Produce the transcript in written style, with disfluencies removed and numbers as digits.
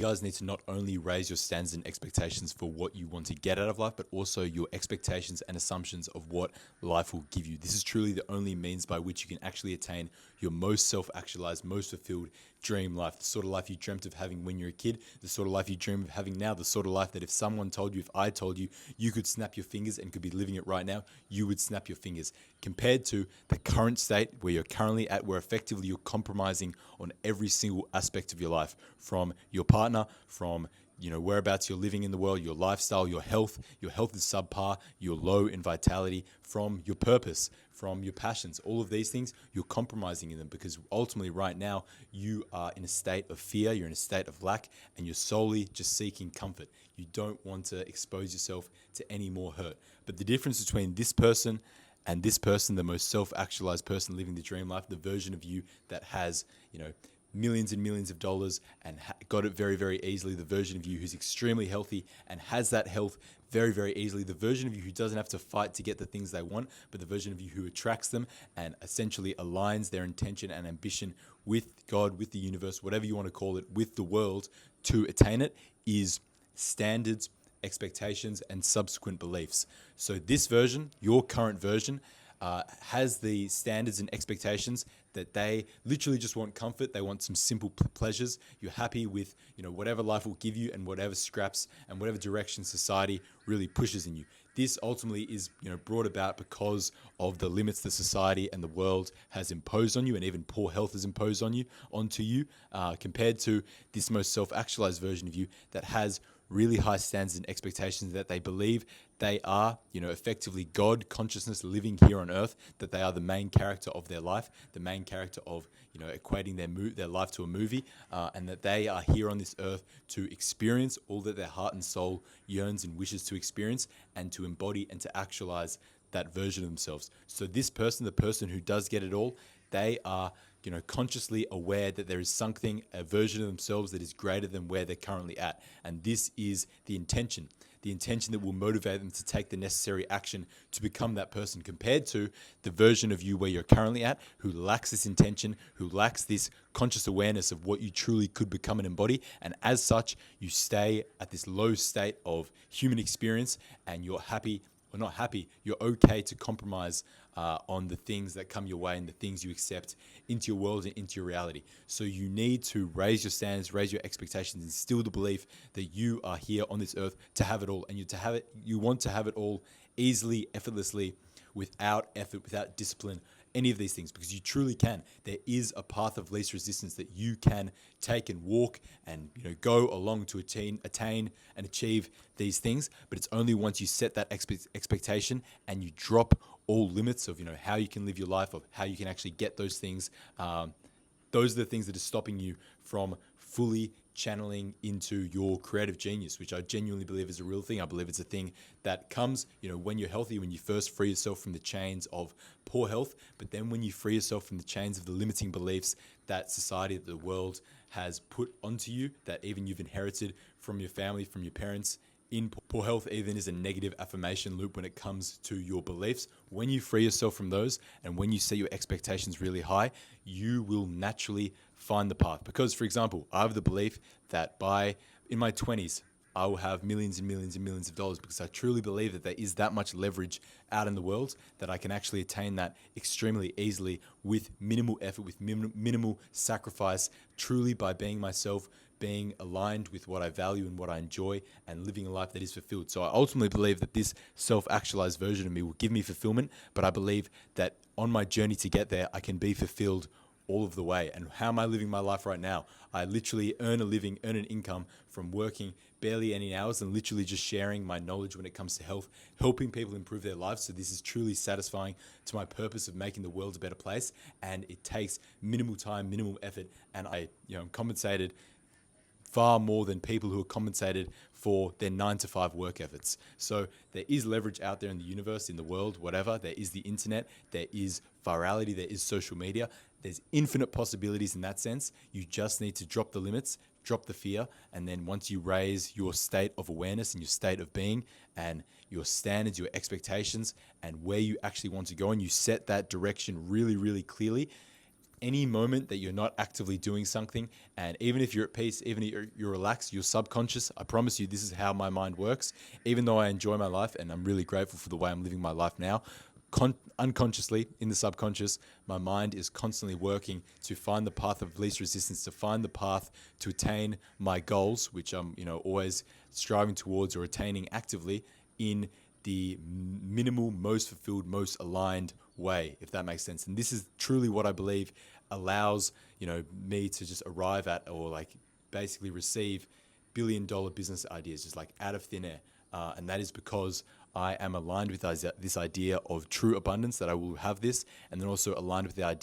You guys need to not only raise your standards and expectations for what you want to get out of life, but also your expectations and assumptions of what life will give you. This is truly the only means by which you can actually attain your most self-actualized, most fulfilled dream life, the sort of life you dreamt of having when you're a kid, the sort of life you dream of having now, the sort of life that if someone told you, if I told you, you could snap your fingers and could be living it right now, you would snap your fingers. Compared to the current state where you're currently at, where effectively you're compromising on every single aspect of your life, from your partner, from whereabouts you're living in the world, your lifestyle, your health is subpar, you're low in vitality, from your purpose, from your passions, all of these things, you're compromising in them because ultimately right now you are in a state of fear, you're in a state of lack, and you're solely just seeking comfort. You don't want to expose yourself to any more hurt. But the difference between this person and this person, the most self-actualized person living the dream life, the version of you that has, millions and millions of dollars and got it very, very easily, the version of you who's extremely healthy and has that health very, very easily, the version of you who doesn't have to fight to get the things they want, but the version of you who attracts them and essentially aligns their intention and ambition with God, with the universe, whatever you want to call it, with the world to attain it, is standards, expectations, and subsequent beliefs. So this version, your current version, has the standards and expectations that they literally just want comfort. They want some simple pleasures. You're happy with whatever life will give you and whatever scraps and whatever direction society really pushes in you. This ultimately is brought about because of the limits that society and the world has imposed on you, and even poor health has imposed onto you, compared to this most self-actualized version of you that has really high standards and expectations, that they believe they are, effectively God consciousness living here on earth, that they are the main character of their life, the main character of, equating their life to a movie, and that they are here on this earth to experience all that their heart and soul yearns and wishes to experience, and to embody and to actualize that version of themselves. So this person, the person who does get it all, they are consciously aware that there is something, a version of themselves that is greater than where they're currently at. And this is the intention that will motivate them to take the necessary action to become that person, compared to the version of you where you're currently at, who lacks this intention, who lacks this conscious awareness of what you truly could become and embody. And as such, you stay at this low state of human experience, and you're happy, or not happy, you're okay to compromise on the things that come your way and the things you accept into your world and into your reality. So you need to raise your standards, raise your expectations, instill the belief that you are here on this earth to have it all, and you want to have it all easily, effortlessly, without effort, without discipline, any of these things, because you truly can. There is a path of least resistance that you can take and walk and go along to attain and achieve these things. But it's only once you set that expectation and you drop all limits of how you can live your life, of how you can actually get those things. Those are the things that are stopping you from fully channeling into your creative genius, which I genuinely believe is a real thing. I believe it's a thing that comes, when you're healthy, when you first free yourself from the chains of poor health, but then when you free yourself from the chains of the limiting beliefs that society, that the world has put onto you, that even you've inherited from your family, from your parents. In poor health even is a negative affirmation loop when it comes to your beliefs. When you free yourself from those, and when you set your expectations really high, you will naturally find the path. Because, for example, I have the belief that in my 20s, I will have millions and millions and millions of dollars, because I truly believe that there is that much leverage out in the world that I can actually attain that extremely easily with minimal effort, with minimal sacrifice, truly by being myself, being aligned with what I value and what I enjoy, and living a life that is fulfilled. So I ultimately believe that this self-actualized version of me will give me fulfillment, but I believe that on my journey to get there, I can be fulfilled all of the way. And how am I living my life right now? I literally earn an income from working barely any hours and literally just sharing my knowledge when it comes to health, helping people improve their lives. So this is truly satisfying to my purpose of making the world a better place. And it takes minimal time, minimal effort, and I'm compensated far more than people who are compensated for their 9-to-5 work efforts. So there is leverage out there in the universe, in the world, whatever. There is the internet, there is virality, there is social media. There's infinite possibilities in that sense. You just need to drop the limits, drop the fear, and then once you raise your state of awareness and your state of being and your standards, your expectations, and where you actually want to go, and you set that direction really, really clearly, any moment that you're not actively doing something, and even if you're at peace, even if you're relaxed, your subconscious, I promise you, this is how my mind works. Even though I enjoy my life and I'm really grateful for the way I'm living my life now, unconsciously in the subconscious, my mind is constantly working to find the path of least resistance, to find the path to attain my goals, which I'm, always striving towards or attaining actively in the minimal, most fulfilled, most aligned way, if that makes sense. And this is truly what I believe allows, me to just arrive at, or like basically receive billion-dollar business ideas just like out of thin air. And that is because I am aligned with this idea of true abundance, that I will have this, and then also aligned with the idea